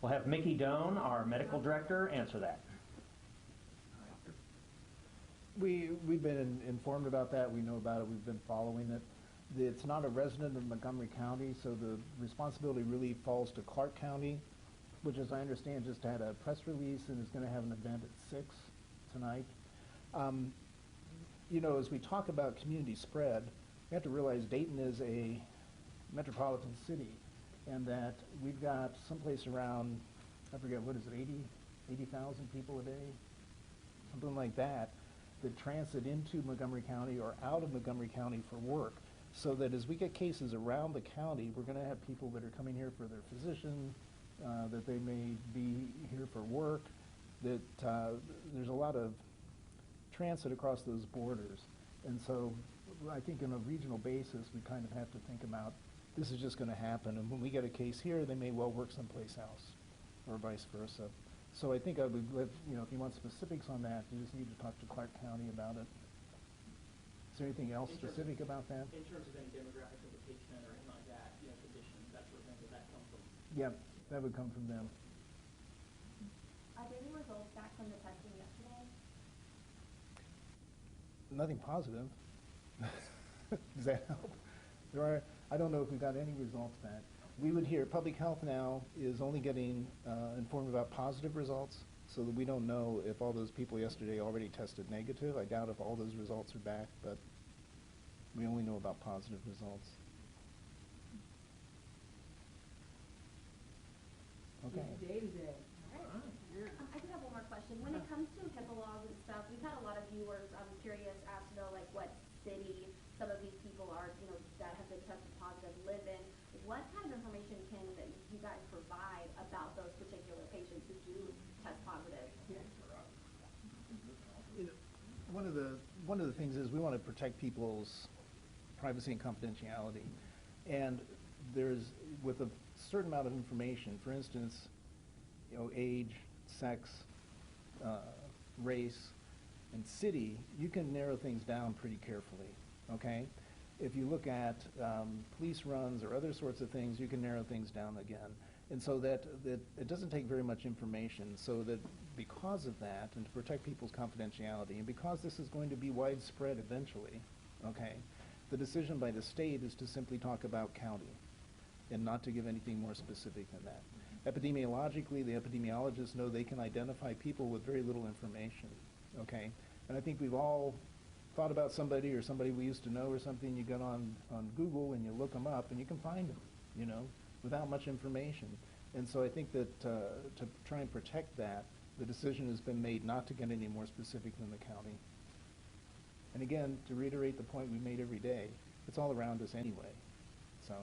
We'll have Mickey Doan, our medical director, answer that. We've been informed about that. We know about it. We've been following it. It's not a resident of Montgomery County, so the responsibility really falls to Clark County, which, as I understand, just had a press release and is going to have an event at 6 tonight. You know, as we talk about community spread, we have to realize Dayton is a metropolitan city, and that we've got someplace around, I forget, what is it, 80,000 people a day? Something like that transit into Montgomery County or out of Montgomery County for work. So that as we get cases around the county, we're going to have people that are coming here for their physician, that they may be here for work, that there's a lot of transit across those borders. And so I think on a regional basis, we kind of have to think about this is just going to happen. And when we get a case here, they may well work someplace else or vice versa. So I think I would, you know, if you want specifics on that, you just need to talk to Clark County about it. Is there anything else specific about that? In terms of any demographic implication or anything like that, you know, conditions, that sort of thing, would that come from? Yeah, that would come from them. Are there any results back from the testing yesterday? Nothing positive. Does that help? I don't know if we've got any results back. We would hear, public health now is only getting informed about positive results, so that we don't know if all those people yesterday already tested negative. I doubt if all those results are back, but we only know about positive results. Okay. Day-to-day. I do have one more question. When it comes to HIPAA laws and stuff, we've had a lot of viewers, I'm curious as to know like what city some of these people are, you know, that have been tested positive live in. What kind of information can you guys provide about those particular patients who do test positive? You know, one of the things is we want to protect people's privacy and confidentiality. And there's, with a certain amount of information, for instance, you know, age, sex, race, and city, you can narrow things down pretty carefully, okay? If you look at police runs or other sorts of things, you can narrow things down again. And so that it doesn't take very much information, so that because of that, and to protect people's confidentiality, and because this is going to be widespread eventually, okay, the decision by the state is to simply talk about county and not to give anything more specific than that. Epidemiologically, the epidemiologists know they can identify people with very little information, okay? And I think we've all thought about somebody or somebody we used to know or something. You get on Google and you look them up and you can find them, you know, without much information. And so I think that to try and protect that, the decision has been made not to get any more specific than the county. And again, to reiterate the point we made every day, it's all around us anyway. So.